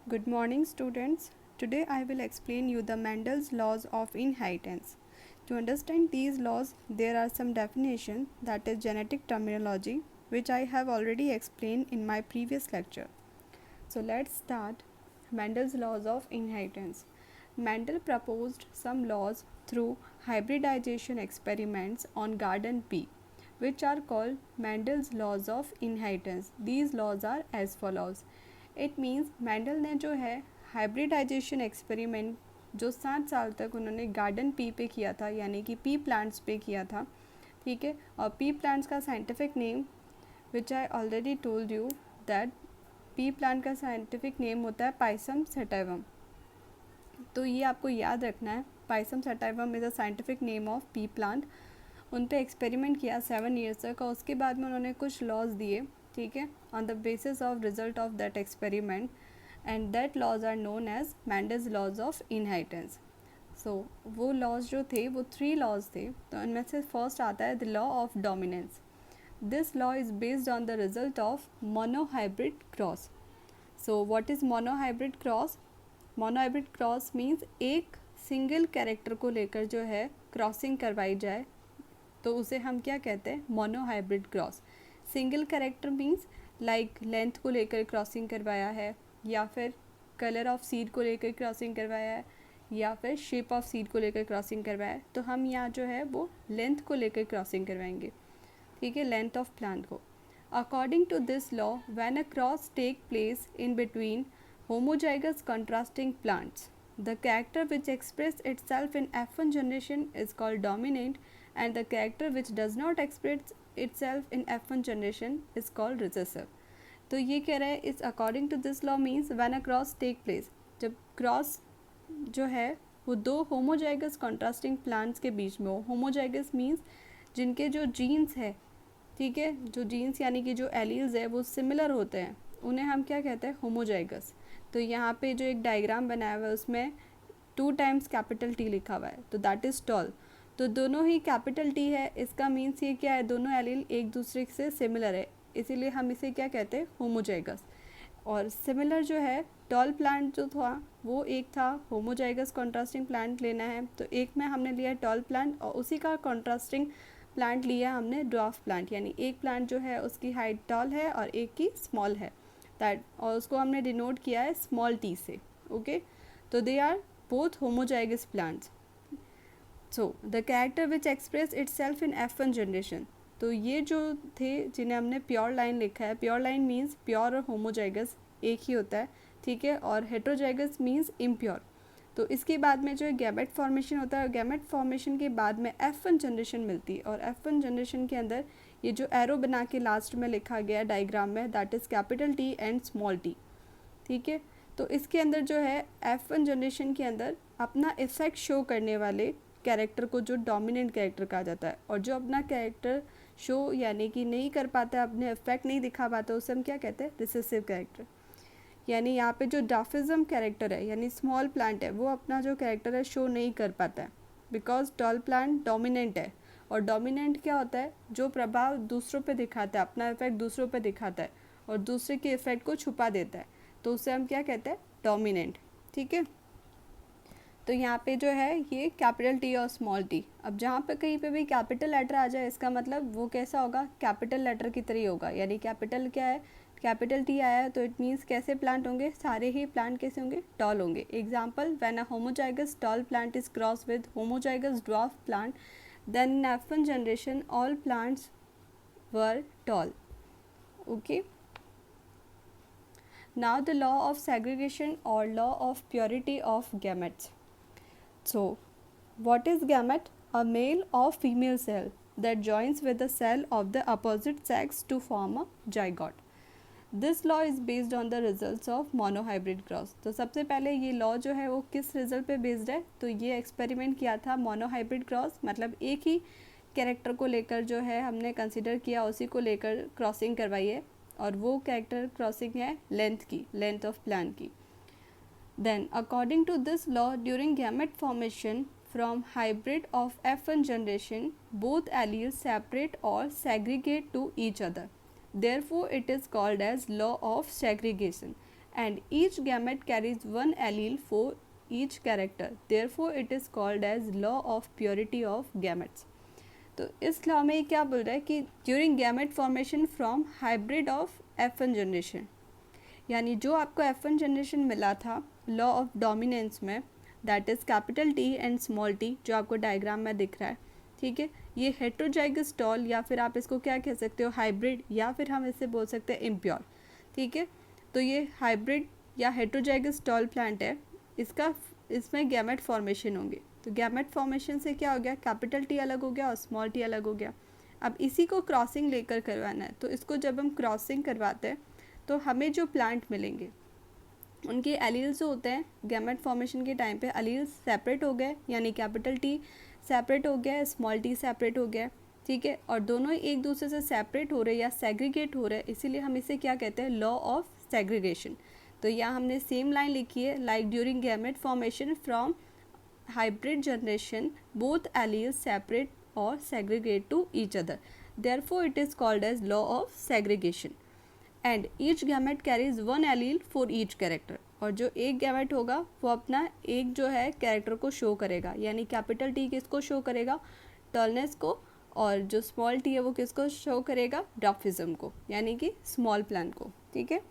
Good morning, students. Today I will explain you the Mendel's laws of inheritance. To understand these laws, there are some definitions, that is genetic terminology, which I have already explained in my previous lecture. So let's start. Mendel's laws of inheritance. Mendel proposed some laws through hybridization experiments on garden pea, which are called Mendel's laws of inheritance. These laws are as follows. It means Mendel ने जो है hybridisation experiment जो 7 साल तक उन्होंने garden pea पे किया था, यानी कि पी प्लांट्स पे किया था, ठीक है। और पी प्लांट्स का scientific name which I already told you that P plant का साइंटिफिक नेम होता है पाइसम सेटाइवम। तो ये आपको याद रखना है, Pisum sativum is a scientific name of P plant. उन पे एक्सपेरिमेंट किया 7 ईयर्स तक और उसके बाद में उन्होंने कुछ लॉज दिए, ठीक है, on the basis of result of that experiment, and that laws are known as Mendel's laws of inheritance. So वो लॉज जो थे वो 3 लॉज थे। तो उनमें से फर्स्ट आता है the law of dominance. This law is based on the result of monohybrid cross. So what is monohybrid cross? Monohybrid cross means एक सिंगल कैरेक्टर को लेकर जो है क्रॉसिंग करवाई जाए, तो उसे हम क्या कहते हैं? Monohybrid cross. Single character means like length को लेकर क्रॉसिंग करवाया है, या फिर कलर ऑफ सीड को लेकर क्रॉसिंग करवाया है, या फिर शेप ऑफ सीड को लेकर क्रॉसिंग करवाया है। तो हम यहाँ जो है वो लेंथ को लेकर क्रॉसिंग करवाएंगे, ठीक है, लेंथ ऑफ प्लांट को। According to this law, when a cross take place in between homozygous contrasting plants, the character which express itself in F1 generation is called dominant, and the character which does not express itself in F1 generation is called recessive. तो ये कह रहा है इस according to this law means when a cross take place, जब cross जो है वो दो होमोजाइगस कॉन्ट्रास्टिंग प्लांट्स के बीच में हो। होमोजाइगस मीन्स जिनके जो जीन्स है, ठीक है, जो जीन्स यानी कि जो एलील्स है वो सिमिलर होते हैं, उन्हें हम क्या कहते हैं? होमोजाइगस। तो यहाँ पे जो एक डायग्राम बनाया हुआ है उसमें 2 टाइम्स कैपिटल टी लिखा हुआ है, तो दैट इज़ टॉल। तो दोनों ही कैपिटल टी है, इसका मीन्स ये क्या है? दोनों एलील एक दूसरे से सिमिलर है, इसीलिए हम इसे क्या कहते हैं? होमोजाइगस। और सिमिलर जो है टॉल प्लांट जो था वो एक था होमोजाइगस कॉन्ट्रास्टिंग प्लांट लेना है, तो एक में हमने लिया टॉल प्लांट और उसी का कॉन्ट्रास्टिंग प्लांट लिया हमने ड्वार्फ प्लांट, यानी एक प्लांट जो है उसकी हाइट टॉल है और एक की स्मॉल है, दैट, और उसको हमने डिनोट किया है स्मॉल टी से, ओके। तो they are both homozygous plants. So the character which express itself in F1 generation, तो ये जो थे जिन्हें हमने प्योर लाइन लिखा है, प्योर लाइन मीन्स प्योर और होमोजाइगस एक ही होता है, ठीक है, और हेट्रोजाइगस मीन्स इम्प्योर। तो इसके बाद में जो है गैमेट फॉर्मेशन होता है, और गैमेट फॉर्मेशन के बाद में F1 जनरेशन मिलती है, और F1 जनरेशन के अंदर ये जो एरो बना के लास्ट में लिखा गया डायग्राम में, that is capital T and small T, ठीक है। तो इसके अंदर जो है F1 जनरेशन के अंदर अपना इफेक्ट शो करने वाले कैरेक्टर को जो डोमिनेंट कैरेक्टर कहा जाता है, और जो अपना कैरेक्टर शो यानी कि नहीं कर पाता, अपने इफेक्ट नहीं दिखा पाता, उसे हम क्या कहते हैं? Recessive character. यानी यहाँ पे जो डाफिज्म कैरेक्टर है यानी स्मॉल प्लांट है, वो अपना जो कैरेक्टर है शो नहीं कर पाता है, बिकॉज टॉल प्लांट डोमिनेंट है। और डोमिनेंट क्या होता है? जो प्रभाव दूसरों पे दिखाता है, अपना इफेक्ट दूसरों पे दिखाता है और दूसरे के इफेक्ट को छुपा देता है, तो उसे हम क्या कहते हैं? डोमिनेंट, ठीक है। तो यहाँ पे जो है ये कैपिटल टी और स्मॉल टी। अब जहाँ पे कहीं पे भी कैपिटल लेटर आ जाए, इसका मतलब वो कैसा होगा? कैपिटल लेटर की तरह होगा, यानी कैपिटल क्या है? कैपिटल टी आया है तो इट मीन्स कैसे प्लांट होंगे? सारे ही प्लांट कैसे होंगे? टॉल होंगे। Example, when a homozygous tall plant is cross with homozygous dwarf plant, then in F1 generation all plants were tall, okay. Now the law of segregation or law of purity of gametes. So, what is gamete? A male or female cell that joins with the cell of the opposite sex to form a zygote. This law is based on the results of monohybrid cross. तो सबसे पहले ये law जो है वो किस result पे based है? तो ये एक्सपेरिमेंट किया था मोनोहाइब्रिड क्रॉस, मतलब एक ही कैरेक्टर को लेकर जो है हमने कंसिडर किया, उसी को लेकर क्रॉसिंग करवाई है, और वो कैरेक्टर क्रॉसिंग है लेंथ की, लेंथ ऑफ प्लांट की। Then, according to this law, during gamete formation from hybrid of F1 generation, both alleles separate or segregate to each other. Therefore, it is called as law of segregation. and each gamete carries one allele for each character. Therefore it is called as law of purity of gametes. तो इस law में क्या बोल रहा है कि during gamete formation from hybrid of F1 generation, यानी जो आपको F1 जनरेशन मिला था लॉ ऑफ डोमिनेंस में, that is capital T and small T, जो आपको डायग्राम में दिख रहा है, ठीक है, ये हेट्रोजाइगस टॉल, या फिर आप इसको क्या कह सकते हो हाइब्रिड, या फिर हम इसे बोल सकते हैं इम्प्योर, ठीक है। तो ये हाइब्रिड या हेट्रोजाइगस टॉल प्लांट है, इसमें गैमेट फॉर्मेशन होंगे। तो गैमेट फॉर्मेशन से क्या हो गया, कैपिटल टी अलग हो गया और स्मॉल टी अलग हो गया। अब इसी को क्रॉसिंग लेकर करवाना है, तो इसको जब हम क्रॉसिंग करवाते हैं तो हमें जो प्लांट मिलेंगे उनके एलील्स जो होते हैं गैमेट फॉर्मेशन के टाइम पे एलील्स सेपरेट हो गए, यानी कैपिटल टी सेपरेट हो गया, स्मॉल टी सेपरेट हो गया, ठीक है, और दोनों एक दूसरे से सेपरेट हो रहे हैं या सेग्रीगेट हो रहे हैं, इसीलिए हम इसे क्या कहते हैं, लॉ ऑफ सेग्रीगेशन। तो यहाँ हमने सेम लाइन लिखी है, like during gamete formation from hybrid generation both alleles separate or segregate to each other, therefore it is called as law of segregation and each gamete carries one allele for each character। और जो एक gamete होगा वो अपना एक जो है character को शो करेगा, यानी कैपिटल टी किसको शो करेगा, टॉलनेस को, और जो स्मॉल टी है वो किसको शो करेगा, ड्वार्फिज्म को, यानी कि स्मॉल प्लांट को, ठीक है।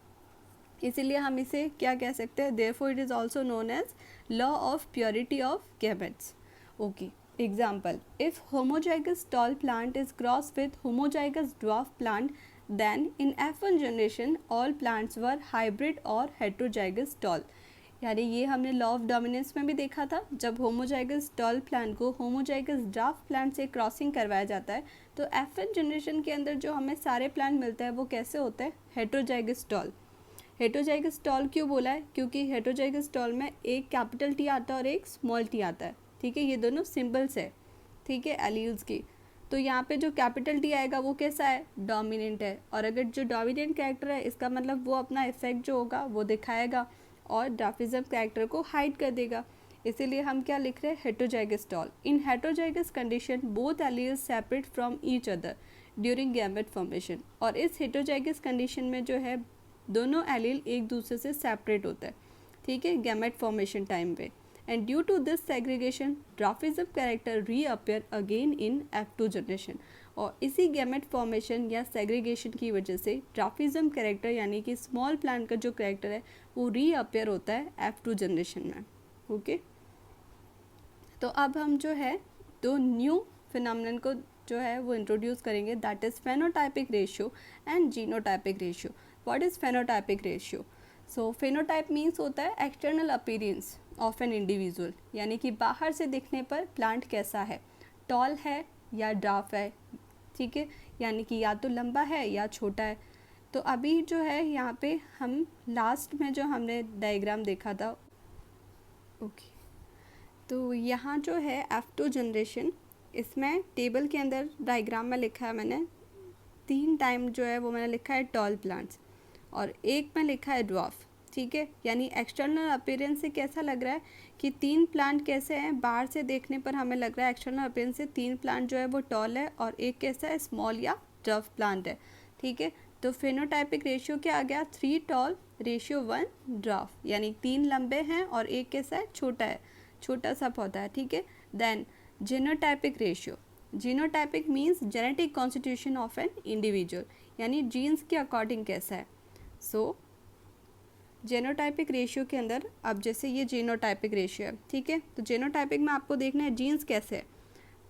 इसीलिए हम इसे क्या कह सकते हैं, therefore it is also known as law of purity of gametes. Okay, example, if homozygous tall plant is cross with homozygous dwarf plant then in F1 generation all plants were hybrid और heterozygous tall. यानी ये हमने law of dominance में भी देखा था, जब homozygous tall plant को होमोजाइगस ड्वार्फ प्लांट से क्रॉसिंग करवाया जाता है तो F1 जनरेशन के अंदर जो हमें सारे प्लांट मिलते हैं वो कैसे होते हैं, हेट्रोजाइगस टॉल। हेट्रोजाइगस टॉल क्यों बोला है, क्योंकि हेट्रोजाइगस टॉल में एक कैपिटल टी आता है और एक स्मॉल टी आता है, ठीक है, ये दोनों सिंबल्स है, ठीक है, एलील्स की। तो यहाँ पे जो कैपिटल टी आएगा वो कैसा है, डोमिनेंट है, और अगर जो डोमिनेंट कैरेक्टर है इसका मतलब वो अपना इफेक्ट जो होगा वो दिखाएगा और ड्वार्फिज्म कैरेक्टर को हाइड कर देगा, इसीलिए हम क्या लिख रहे हैं, heterozygous tall. In heterozygous condition both alleles separate from each other during gamete formation, और इस हेट्रोजाइगस कंडीशन में जो है दोनों एलील एक दूसरे से सेपरेट होता है, ठीक है, गैमेट फॉर्मेशन टाइम पे, and due to this segregation dwarfism character reappear again in F2 generation. और इसी गैमेट फॉर्मेशन या सेग्रीगेशन की वजह से ड्वार्फिज्म कैरेक्टर यानी कि स्मॉल प्लांट का जो कैरेक्टर है वो रीअपियर होता है F2 जनरेशन में। ओके, तो अब हम जो है दो न्यू फिनोमेनन को जो है वो इंट्रोड्यूस करेंगे, that is phenotypic ratio and genotypic ratio. What is phenotypic ratio? So phenotype means होता है external appearance of an individual, यानी कि बाहर से दिखने पर प्लांट कैसा है, टॉल है या ड्वार्फ है, ठीक है, यानी कि या तो लंबा है या छोटा है। तो अभी जो है यहाँ पे हम लास्ट में जो हमने डायग्राम देखा था, ओके, तो यहाँ जो है F2 जनरेशन, इसमें टेबल के अंदर डायग्राम में लिखा है मैंने 3 टाइम जो है वो मैंने लिखा है टॉल प्लांट्स और एक में लिखा है ड्वार्फ, ठीक है, यानी एक्सटर्नल अपीयरेंस से कैसा लग रहा है कि 3 प्लांट कैसे हैं, बाहर से देखने पर हमें लग रहा है एक्सटर्नल अपीयरेंस से 3 प्लांट जो है वो टॉल है और एक कैसा है, स्मॉल या ड्वार्फ प्लांट है, ठीक है। तो फेनोटाइपिक रेशियो क्या आ गया, 3 टॉल रेशियो 1 ड्वार्फ, यानी 3 लंबे हैं और एक कैसा है, छोटा है, छोटा सा पौधा है, ठीक है। Then genotypic ratio, genotypic means genetic constitution of an individual, यानी जीन्स के अकॉर्डिंग कैसा है। सो जेनोटाइपिक रेशियो के अंदर अब जैसे ये जीनोटाइपिक रेशियो है, ठीक है, तो जेनोटाइपिक में आपको देखना है जीन्स कैसे है।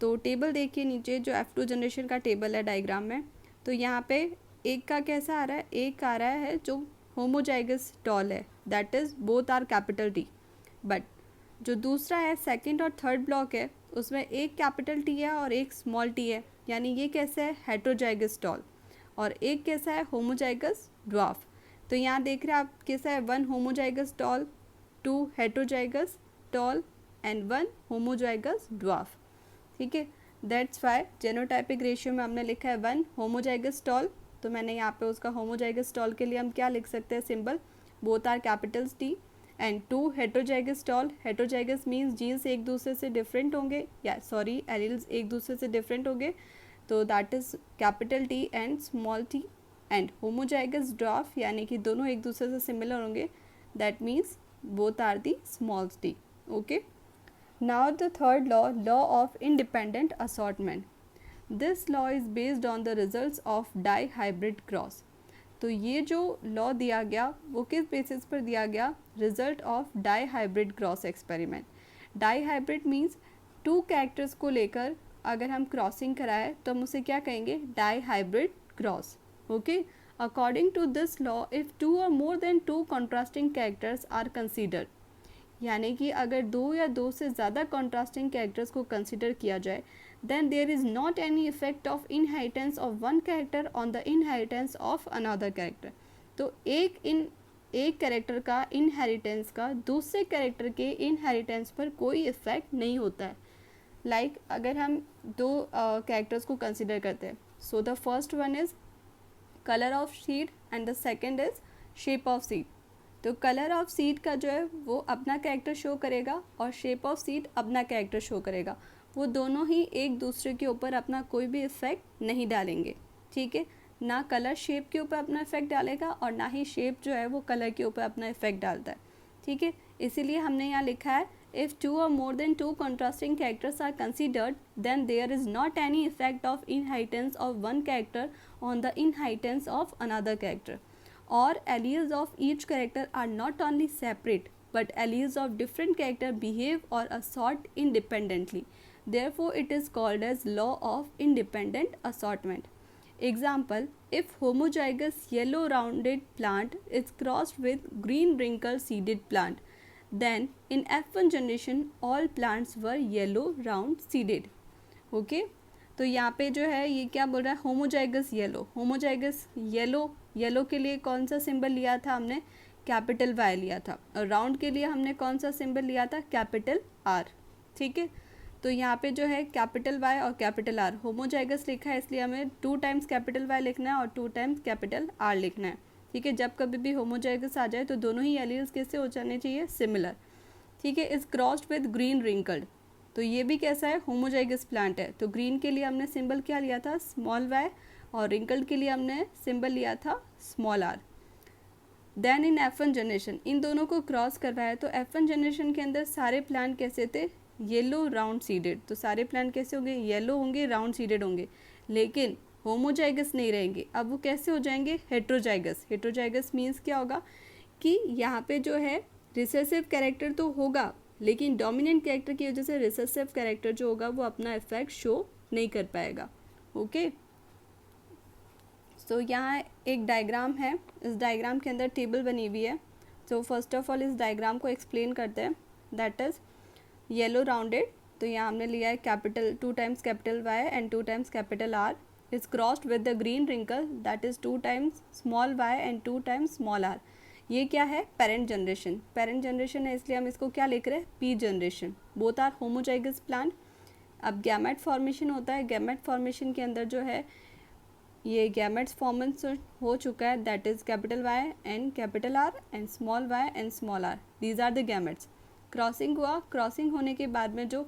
तो टेबल देखिए नीचे जो F2 जनरेशन का टेबल है डायग्राम में, तो यहाँ पे एक का कैसा आ रहा है, एक आ रहा है जो होमोजाइगस टॉल है, that is both are capital T, but जो दूसरा है सेकंड और थर्ड ब्लॉक है उसमें एक कैपिटल टी है और एक स्मॉल टी है, यानी ये कैसा है, हेट्रोजाइगस टॉल, और एक कैसा है, होमोजाइगस ड्वार्फ। तो यहाँ देख रहे हैं आप कैसा है, 1 homozygous tall, 2 heterozygous tall and 1 homozygous dwarf, ठीक है। दैट्स वाई जेनोटाइपिक रेशियो में हमने लिखा है 1 होमोजाइगस टॉल, तो मैंने यहाँ पे उसका होमोजाइगस टॉल के लिए हम क्या लिख सकते हैं, symbol both are capitals T, and 2 heterozygous tall, heterozygous means genes एक दूसरे से डिफरेंट होंगे, या सॉरी एलील्स एक दूसरे से डिफरेंट होंगे, तो that is capital T and small T, and homozygous dwarf यानी कि दोनों एक दूसरे से सिमिलर होंगे, that means both are the small T. Okay. Now the third law, law of independent assortment. This law is based on the results of dihybrid cross. तो ये जो लॉ दिया गया वो किस बेसिस पर दिया गया? Result of dihybrid cross experiment. Dihybrid means two characters को लेकर अगर हम क्रॉसिंग कराए तो हम उसे क्या कहेंगे? Dihybrid cross. Okay. According to this law, if two और more than two contrasting characters are considered, यानी कि अगर दो या दो से ज़्यादा कॉन्ट्रास्टिंग कैरेक्टर्स को कंसिडर किया जाए, then there is not any effect of inheritance of one character on the inheritance of another character. तो एक कैरेक्टर का इनहेरिटेंस का दूसरे कैरेक्टर के इनहेरिटेंस पर कोई इफेक्ट नहीं होता है. लाइक अगर हम दो कैरेक्टर्स को कंसिडर करते हैं, so the first one is colour of seed and the second is shape of seed. तो कलर ऑफ सीड का जो है वो अपना कैरेक्टर शो करेगा और शेप ऑफ सीड अपना कैरेक्टर शो करेगा. वो दोनों ही एक दूसरे के ऊपर अपना कोई भी इफेक्ट नहीं डालेंगे. ठीक है. ना कलर शेप के ऊपर अपना इफेक्ट डालेगा और ना ही शेप जो है वो कलर के ऊपर अपना इफेक्ट डालता है. ठीक है. इसीलिए हमने यहाँ लिखा है इफ़ टू और more than two contrasting characters are considered then there is not any effect of inheritance of one character on the inheritance of another character. Or alleles of each character are not only separate but alleles of different character behave or assort independently. Therefore, it is called as law of independent assortment. Example: if homozygous yellow rounded plant is crossed with green wrinkle seeded plant, then in F1 generation all plants were yellow round seeded. Okay? तो यहाँ पे जो है ये क्या बोल रहा है? Homozygous yellow. होमोजाइगस येलो के लिए कौन सा सिंबल लिया था हमने? कैपिटल वाई लिया था. और राउंड के लिए हमने कौन सा सिंबल लिया था? Capital R. ठीक है. तो यहाँ पे जो है कैपिटल वाई और कैपिटल आर, होमोजाइगस लिखा है इसलिए हमें 2 टाइम्स कैपिटल वाई लिखना है और 2 टाइम्स कैपिटल आर लिखना है. ठीक है. जब कभी भी होमोजाइगस आ जाए तो दोनों ही एलील्स कैसे हो जाने चाहिए? सिमिलर. ठीक है. Is crossed with green wrinkled. तो ये भी कैसा है? होमोजाइगस प्लांट है. तो ग्रीन के लिए हमने सिंबल क्या लिया था? Small Y. और रिंकल्ड के लिए हमने सिंबल लिया था small R. Then in F1 generation इन दोनों को क्रॉस करवाया तो F1 जनरेशन के अंदर सारे प्लांट कैसे थे? Yellow round seeded. तो सारे प्लांट कैसे होंगे? येलो होंगे, राउंड सीडेड होंगे. लेकिन होमोजाइगस नहीं रहेंगे. अब वो कैसे हो जाएंगे? हेट्रोजाइगस. हेट्रोजाइगस मीन्स क्या होगा कि यहाँ पे जो है रिसेसिव कैरेक्टर तो होगा लेकिन डोमिनेंट कैरेक्टर की वजह से रिसेसिव कैरेक्टर जो होगा वो अपना इफेक्ट शो नहीं कर पाएगा. ओके. तो यहाँ एक डायग्राम है. इस डायग्राम के अंदर टेबल बनी हुई है. तो फर्स्ट ऑफ ऑल इस डायग्राम को एक्सप्लेन करते हैं. That is yellow rounded. तो यहाँ हमने लिया है capital 2 times capital Y and 2 times capital R. Is crossed with the green wrinkle that is 2 times small Y and 2 times small R. ये क्या है? Parent generation. पेरेंट जनरेशन है इसलिए हम इसको क्या लिख रहे हैं? P generation. Both are homozygous plant. अब गैमेट फॉर्मेशन होता है. गैमेट फॉर्मेशन के अंदर जो है ये गैमेट्स फॉर्मेशन हो चुका है. That is capital Y and capital R and small Y and small R. These are the gametes. Crossing हुआ. क्रॉसिंग होने के बाद में जो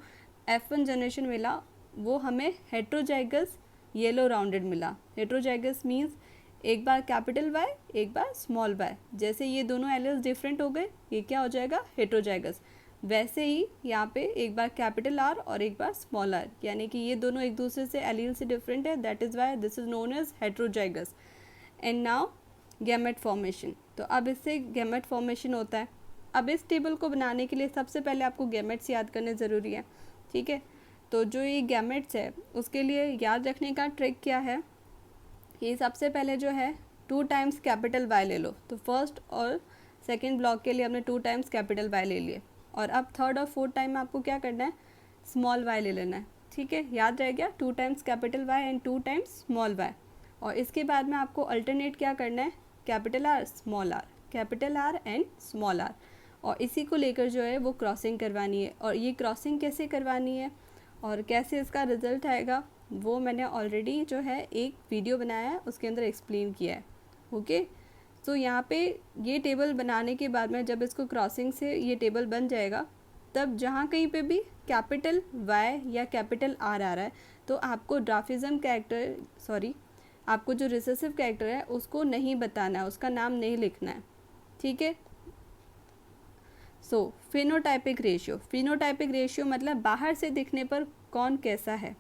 F1 जनरेशन मिला वो हमें हेट्रोजाइगस येलो राउंडेड मिला. हेट्रोजाइगस मीन्स एक बार कैपिटल वाई एक बार स्मॉल वाई. जैसे ये दोनों एलील्स डिफरेंट हो गए ये क्या हो जाएगा? हेट्रोजाइगस. वैसे ही यहाँ पे एक बार कैपिटल आर और एक बार स्मॉल आर, यानी कि ये दोनों एक दूसरे से एलील से डिफरेंट है. That is why this is known as heterozygous. And now gamete formation. तो अब इससे गैमेट फॉर्मेशन होता है. अब इस टेबल को बनाने के लिए सबसे पहले आपको गैमेट्स याद करने ज़रूरी है. ठीक है. तो जो ये गैमेट्स है उसके लिए याद रखने का ट्रिक क्या है? ये सबसे पहले जो है 2 टाइम्स कैपिटल वाई ले लो. तो फर्स्ट और सेकेंड ब्लॉक के लिए हमने 2 टाइम्स कैपिटल वाई ले लिए. और अब थर्ड और फोर्थ टाइम में आपको क्या करना है? स्मॉल वाई ले लेना है. ठीक है. याद रह गया? 2 times capital Y and 2 times small Y. और इसके बाद में आपको अल्टरनेट क्या करना है? Capital R small R, capital R and small R. और इसी को लेकर जो है वो क्रॉसिंग करवानी है. और ये क्रॉसिंग कैसे करवानी है और कैसे इसका रिजल्ट आएगा वो मैंने ऑलरेडी जो है एक वीडियो बनाया है उसके अंदर एक्सप्लेन किया है. ओके. तो यहाँ पे ये टेबल बनाने के बाद में जब इसको क्रॉसिंग से ये टेबल बन जाएगा तब जहाँ कहीं पे भी कैपिटल वाई या कैपिटल आर आ रहा है तो आपको ड्वार्फिज्म कैरेक्टर आपको जो रिसेसिव कैरेक्टर है उसको नहीं बताना है, उसका नाम नहीं लिखना है, ठीक है। सो फिनोटाइपिक रेशियो, फिनोटाइपिक रेशियो मतलब बाहर से दिखने पर कौन कैसा है,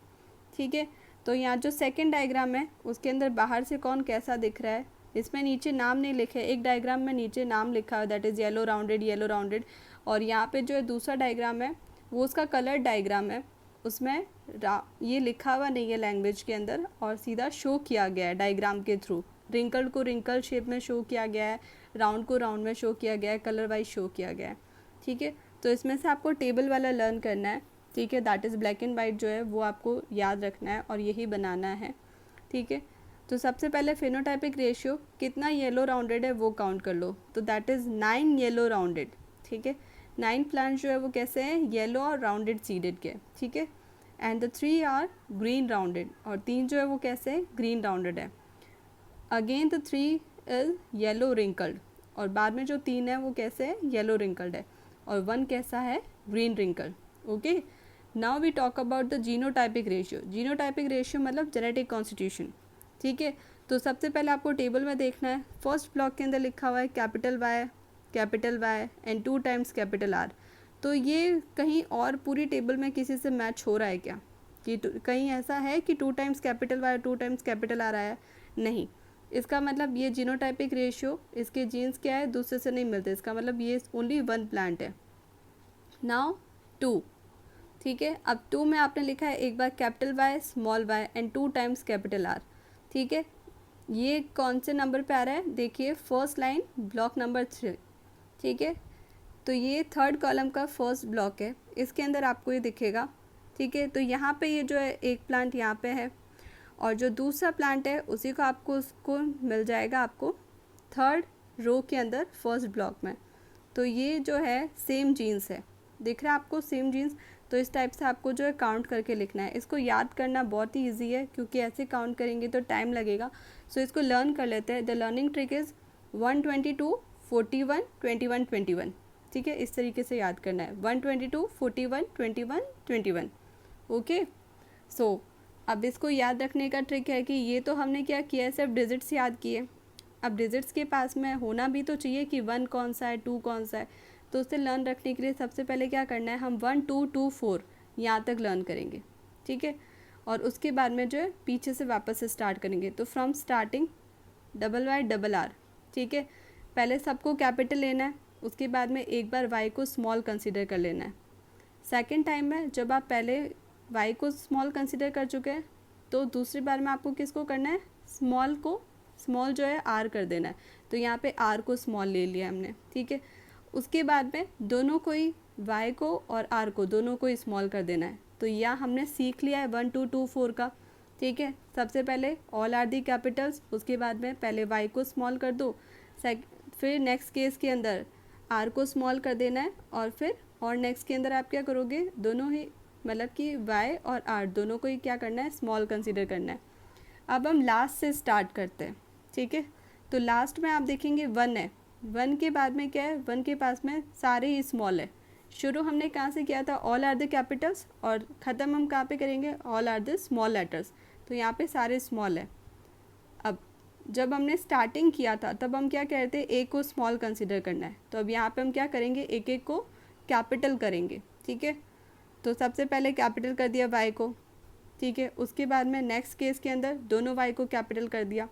ठीक है। तो यहाँ जो सेकंड डायग्राम है उसके अंदर बाहर से कौन कैसा दिख रहा है, इसमें नीचे नाम नहीं लिखे, एक डायग्राम में नीचे नाम लिखा है दैट इज़ येलो राउंडेड, और यहाँ पे जो है दूसरा डायग्राम है वो उसका कलर डायग्राम है, उसमें ये लिखा हुआ नहीं है लैंग्वेज के अंदर और सीधा शो किया गया है डायग्राम के थ्रू। रिंकल को रिंकल शेप में शो किया गया है, राउंड को राउंड में शो किया गया है, कलर वाइज शो किया गया है, ठीक है। तो इसमें से आपको टेबल वाला लर्न करना है, ठीक है, that is black and white जो है वो आपको याद रखना है और यही बनाना है, ठीक है। तो सबसे पहले फिनोटाइपिक रेशियो कितना येलो राउंडेड है वो काउंट कर लो, तो दैट इज़ 9 येलो राउंडेड, ठीक है। 9 प्लांट्स जो है वो कैसे हैं, येलो और राउंडेड सीडेड के, ठीक है। And the 3 are green rounded, और 3 जो है वो कैसे है, ग्रीन राउंडेड है। Again the 3 is yellow wrinkled, और बाद में जो 3 है वो कैसे है, येलो रिंकल्ड है, और 1 कैसा है, green wrinkled, okay. Now we talk about the genotypic ratio. Genotypic ratio मतलब जेनेटिक कॉन्स्टिट्यूशन, ठीक है। तो सबसे पहले आपको टेबल में देखना है, फर्स्ट ब्लॉक के अंदर लिखा हुआ है capital Y and 2 times capital R. तो ये कहीं और पूरी टेबल में किसी से मैच हो रहा है क्या, कि कहीं ऐसा है कि 2 times capital Y 2 times capital R आया है, नहीं। इसका मतलब ये जीनोटाइपिक रेशियो, इसके जीन्स क्या है, दूसरे से नहीं मिलते, इसका मतलब ये ओनली 1 प्लांट है। नाउ 2, ठीक है। अब 2 में आपने लिखा है एक बार capital Y small Y and 2 times capital R, ठीक है। ये कौन से नंबर पे आ रहा है, देखिए फर्स्ट लाइन ब्लॉक नंबर 3, ठीक है। तो ये थर्ड कॉलम का फर्स्ट ब्लॉक है, इसके अंदर आपको ये दिखेगा, ठीक है। तो यहाँ पे ये जो है एक प्लांट यहाँ पे है, और जो दूसरा प्लांट है उसी को आपको उसको मिल जाएगा आपको थर्ड रो के अंदर फर्स्ट ब्लॉक में। तो ये जो है सेम जीन्स है, दिख रहा है आपको सेम जीन्स। तो इस टाइप से आपको जो है काउंट करके लिखना है, इसको याद करना बहुत ही ईजी है क्योंकि ऐसे काउंट करेंगे तो टाइम लगेगा। सो इसको लर्न कर लेते हैं। द लर्निंग ट्रिक इज़ 122 41 21 21, ठीक है। इस तरीके से याद करना है, 122 41 21 21, ओके। सो अब इसको याद रखने का ट्रिक है कि ये तो हमने क्या किया है, सिर्फ डिजिट्स याद किए। अब डिजिट्स के पास में होना भी तो चाहिए कि 1 कौन सा है, 2 कौन सा है। तो उसे लर्न रखने के लिए सबसे पहले क्या करना है, हम 1 2 2 4 यहाँ तक लर्न करेंगे, ठीक है। और उसके बाद में जो है पीछे से वापस से स्टार्ट करेंगे। तो फ्रॉम स्टार्टिंग WY RR, ठीक है। पहले सबको कैपिटल लेना है, उसके बाद में एक बार y को स्मॉल कंसिडर कर लेना है। सेकेंड टाइम में जब आप पहले y को स्मॉल कंसिडर कर चुके हैं तो दूसरी बार में आपको किसको करना है, स्मॉल जो है r कर देना है। तो यहाँ पे r को स्मॉल ले लिया हमने, ठीक है। उसके बाद में दोनों को ही y को और r को दोनों को ही स्मॉल कर देना है। तो यह हमने सीख लिया है 1 2 2 4 का, ठीक है। सबसे पहले ऑल आर दी कैपिटल्स, उसके बाद में पहले y को स्मॉल कर दो, फिर नेक्स्ट केस के अंदर r को स्मॉल कर देना है, और नेक्स्ट के अंदर आप क्या करोगे, दोनों ही मतलब कि y और r दोनों को ही क्या करना है, स्मॉल कंसीडर करना है। अब हम लास्ट से स्टार्ट करते हैं, ठीक है। तो लास्ट में आप देखेंगे 1 है, 1 के बाद में क्या है, 1 के पास में सारे ही स्मॉल है। शुरू हमने कहाँ से किया था, ऑल आर द कैपिटल्स, और ख़त्म हम कहाँ पे करेंगे, all are the small letters. तो यहाँ पे सारे स्मॉल है। अब जब हमने स्टार्टिंग किया था तब हम क्या कह रहे थे, एक को स्मॉल कंसिडर करना है। तो अब यहाँ पे हम क्या करेंगे, एक एक को कैपिटल करेंगे, ठीक है। तो सबसे पहले कैपिटल कर दिया y को, ठीक है। उसके बाद में नेक्स्ट केस के अंदर दोनों y को कैपिटल कर दिया,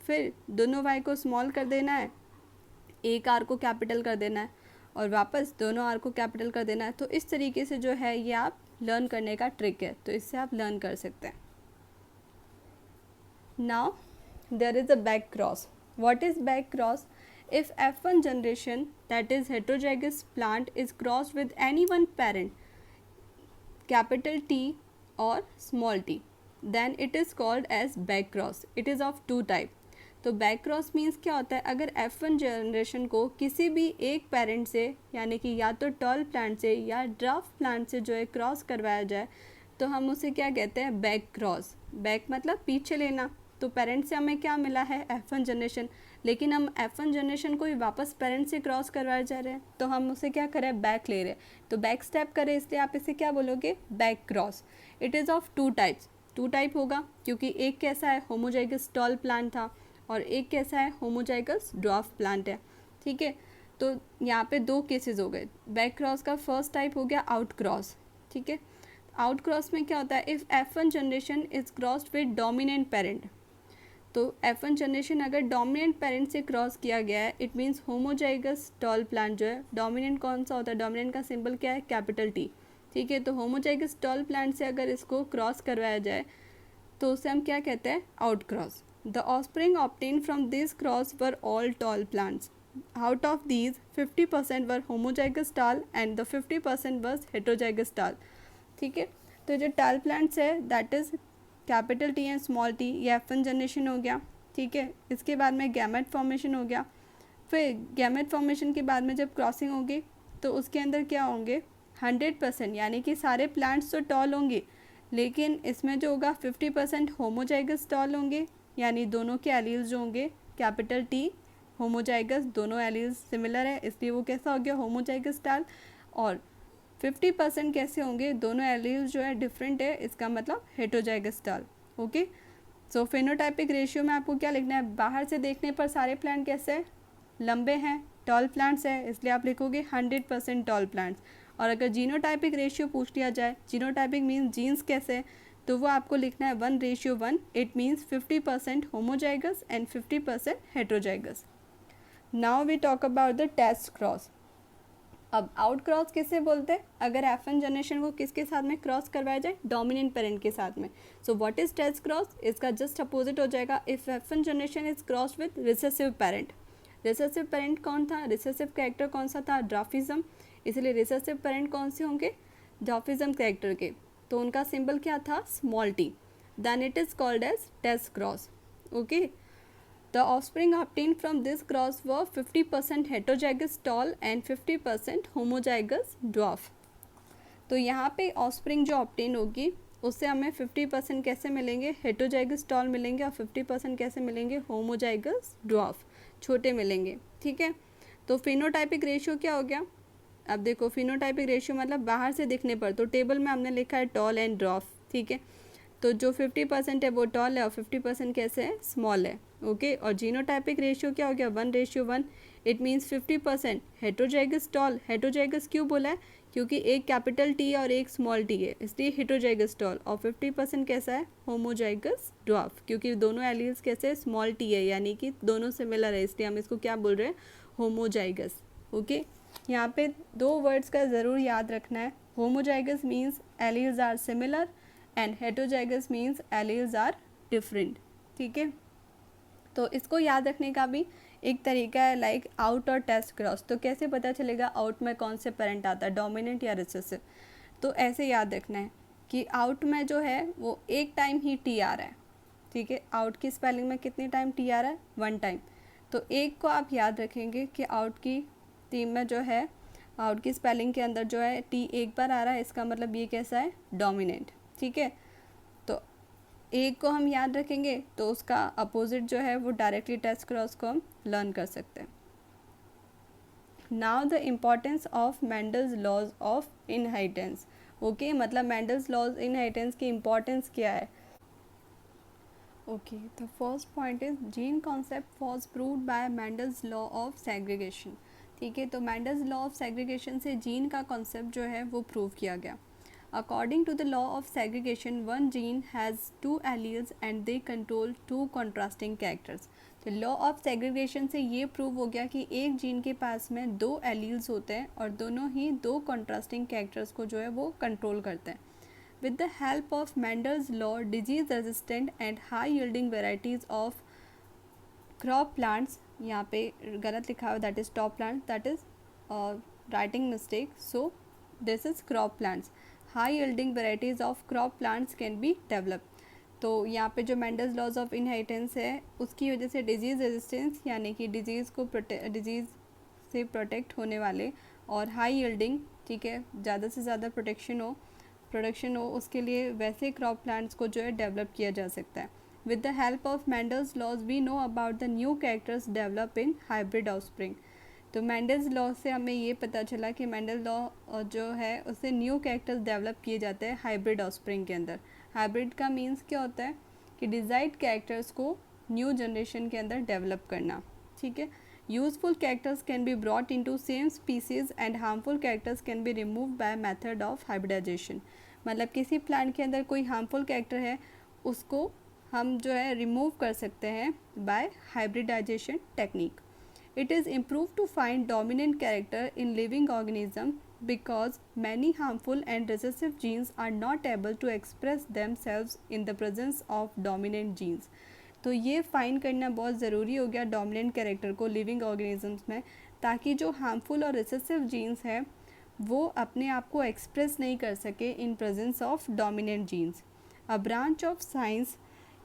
फिर दोनों y को स्मॉल कर देना है, एक r को कैपिटल कर देना है, और वापस दोनों r को कैपिटल कर देना है। तो इस तरीके से जो है ये आप लर्न करने का ट्रिक है, तो इससे आप लर्न कर सकते हैं। Now there is a back cross. What is back cross? If F1 generation, that is heterozygous plant, is crossed with any one parent, capital T or small t, then it is called as back cross. It is of two type. तो back cross means क्या होता है, अगर F1 generation को किसी भी एक parent से यानी कि या तो टॉल प्लांट से या ड्राफ्ट प्लांट से जो है क्रॉस करवाया जाए तो हम उसे क्या कहते हैं, बैक क्रॉस। बैक मतलब पीछे लेना। तो पेरेंट से हमें क्या मिला है, F1 जनरेशन, लेकिन हम F1 जनरेशन को ही वापस पेरेंट से क्रॉस करवाए जा रहे हैं, तो हम उसे क्या करें, बैक ले रहे हैं। तो बैक स्टेप करें, इसलिए आप इसे क्या बोलोगे, back cross. It is of two types. Two type होगा, क्योंकि एक कैसा है होमोजाइगस टॉल प्लांट था और एक कैसा है होमोजाइगस ड्वार्फ प्लांट है, ठीक है। तो यहाँ पे दो केसेस हो गए। बैक क्रॉस का फर्स्ट टाइप हो गया आउट क्रॉस, ठीक है। आउट क्रॉस में क्या होता है, if F1 generation is crossed with dominant parent, तो F1 जनरेशन अगर डोमिनेंट पेरेंट से क्रॉस किया गया है, it means homozygous tall plant जो है, डोमिनेंट कौन सा होता है, डोमिनेंट का सिंबल क्या है, कैपिटल T, ठीक है। तो होमोजाइगस टॉल प्लांट से अगर इसको क्रॉस करवाया जाए तो उसे हम क्या कहते हैं, out cross. The offspring obtain from this cross were all tall plants, out of these 50% were homozygous टाल एंड द 50% वॉज हेट्रोजाइगस टाल, ठीक है। तो जो टाल प्लांट्स है that is capital T and small t, ये F1 जनरेशन हो गया, ठीक है। इसके बाद में गैमेट फॉर्मेशन हो गया। फिर गैमेट फॉर्मेशन के बाद में जब क्रॉसिंग होगी तो उसके अंदर क्या होंगे, 100%, यानी कि सारे प्लांट्स तो टॉल होंगे, लेकिन इसमें जो होगा 50% होमोजाइगस टॉल होंगे, यानी दोनों के एलील्स जो होंगे कैपिटल T होमोजाइगस, दोनों एलील्स सिमिलर है इसलिए वो कैसा हो गया, होमोजाइगस टाल। और 50% कैसे होंगे, दोनों एलील्स जो है डिफरेंट है, इसका मतलब हेटरोजाइगस टाल, ओके। सो फेनोटाइपिक रेशियो में आपको क्या लिखना है, बाहर से देखने पर सारे प्लांट कैसे हैं, लंबे हैं, टॉल प्लांट्स है, इसलिए आप लिखोगे 100% टॉल प्लांट्स। और अगर जीनोटाइपिक रेशियो पूछ लिया जाए, जीनोटाइपिक मीन्स जीन्स कैसे है, तो वो आपको लिखना है 1:1, it means 50% homozygous and 50% heterozygous. Now we talk about the test cross. अब आउट क्रॉस किसे बोलते हैं, अगर F1 जनरेशन को किसके साथ में क्रॉस करवाया जाए, डोमिनेंट पेरेंट के साथ में। So what is test cross, इसका जस्ट अपोजिट हो जाएगा, if F1 generation is cross with recessive parent. Recessive parent कौन था, रिसेसिव कैरेक्टर कौन सा था, ड्वार्फिज्म, इसलिए रिसेसिव पेरेंट कौन से होंगे, ड्वार्फिज्म कैरेक्टर के, तो उनका सिंबल क्या था, small t, then it is called as test cross, okay. The offspring obtained from this cross were 50% heterozygous tall and 50% homozygous dwarf। तो यहाँ पे ऑफस्प्रिंग जो ऑब्टेन होगी उससे हमें 50% कैसे मिलेंगे, हेटरोजाइगस टॉल मिलेंगे, और 50% कैसे मिलेंगे, होमोजाइगस ड्वार्फ, छोटे मिलेंगे, ठीक है। तो फिनोटाइपिक रेशियो क्या हो गया, अब देखो फिनोटाइपिक रेशियो मतलब बाहर से दिखने पर, तो टेबल में हमने लिखा है टॉल एंड ड्वार्फ, ठीक है। तो जो 50% है वो टॉल है और 50% कैसे है, स्मॉल है, ओके। और जीनोटाइपिक रेशियो क्या हो गया, 1:1, it means 50% heterozygous tall. Heterozygous क्यों बोला है, क्योंकि एक कैपिटल T और एक स्मॉल t है, इसलिए हेट्रोजाइगस टॉल। और 50% कैसा है, होमोजाइगस ड्वार्फ, क्योंकि दोनों एलील्स कैसे, स्मॉल t है, यानी कि दोनों सिमिलर है, इसलिए हम इसको क्या बोल रहे हैं, होमोजाइगस, ओके। यहाँ पे दो वर्ड्स का ज़रूर याद रखना है, homozygous means alleles are similar and heterozygous means alleles are different, ठीक है। तो इसको याद रखने का भी एक तरीका है, लाइक आउट और टेस्ट क्रॉस। तो कैसे पता चलेगा आउट में कौन से पेरेंट आता है, डोमिनेंट या रिसेसिव, तो ऐसे याद रखना है कि आउट में जो है वो एक टाइम ही T आ रहा है, ठीक है। आउट की स्पेलिंग में कितनी टाइम T आ रहा है, 1 टाइम। तो एक को आप याद रखेंगे कि आउट की टीम में जो है, आउट की स्पेलिंग के अंदर जो है T एक बार आ रहा है, इसका मतलब ये कैसा है, डोमिनेंट, ठीक है। तो एक को हम याद रखेंगे तो उसका अपोजिट जो है वो डायरेक्टली टेस्ट क्रॉस को हम लर्न कर सकते हैं। Now the importance of Mendel's laws of inheritance, okay, मतलब मेंडल्स लॉज इनहेरिटेंस की इम्पॉर्टेंस क्या है, okay. The first point is gene concept was proved by Mendel's law of segregation, ठीक है। तो मेंडल्स लॉ ऑफ सेग्रीगेशन से gene का concept जो है वो प्रूव किया गया। According to the law of segregation, one gene has two alleles and they control two contrasting characters। तो लॉ ऑफ सेग्रीगेशन से ये प्रूव हो गया कि एक जीन के पास में दो एलील्स होते हैं और दोनों ही दो कॉन्ट्रास्टिंग कैरेक्टर्स को जो है वो कंट्रोल करते हैं। With the help of Mendel's law, disease resistant and high yielding varieties of crop plants, यहाँ पे गलत लिखा हुआ, that is top plant, that is writing mistake, so this is crop plants. High yielding varieties of crop plants can be develop. तो यहाँ पे जो Mendel's laws of inheritance है उसकी वजह से डिजीज़ रेजिस्टेंस, यानी कि डिजीज़ से प्रोटेक्ट होने वाले, और हाई यील्डिंग, ठीक है, ज़्यादा से ज़्यादा प्रोडक्शन हो उसके लिए वैसे क्रॉप प्लांट्स को जो है डेवलप किया जा सकता है। With the help of Mendel's laws we know about the new characters develop in hybrid offspring. तो मेंडल्स लॉ से हमें ये पता चला कि मेंडल लॉ जो है उससे न्यू कैरेक्टर्स डेवलप किए जाते हैं हाइब्रिड ऑफस्प्रिंग के अंदर। हाइब्रिड का मीन्स क्या होता है कि डिजायर्ड कैरेक्टर्स को न्यू जनरेशन के अंदर डेवलप करना, ठीक है। Useful characters can be brought into same species and harmful characters can be remove by method of hybridization. मतलब किसी प्लांट के अंदर कोई हार्मफुल कैरेक्टर है, उसको हम जो है रिमूव कर सकते हैं by hybridization technique. It is improved to find dominant character in living organism because many harmful and recessive genes are not able to express themselves in the presence of dominant genes। तो ये find करना बहुत ज़रूरी हो गया dominant character को living organisms में, ताकि जो हार्मफुल और रिसेसिव जीन्स हैं वो अपने आप को एक्सप्रेस नहीं कर सके in presence of dominant genes. A branch of science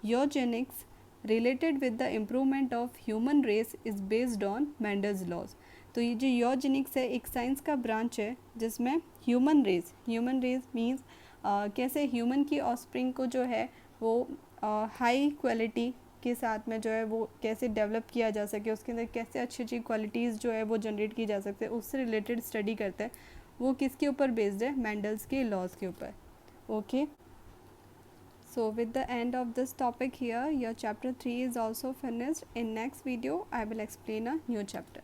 eugenics related with the improvement of human race is based on Mendel's laws. तो ये जो यूजेनिक्स है एक साइंस का ब्रांच है जिसमें ह्यूमन रेस मीन्स कैसे ह्यूमन की ऑफस्प्रिंग को जो है वो हाई क्वालिटी के साथ में जो है वो कैसे डेवलप किया जा सके, उसके अंदर कैसे अच्छी अच्छी क्वालिटीज़ जो है वो जनरेट की जा सकते हैं, उससे रिलेटेड स्टडी करता है। वो किसके ऊपर बेस्ड है? मेंडल्स के लॉज के ऊपर। Okay, so with the end of this topic here, your chapter 3 is also finished. In next video I will explain a new chapter.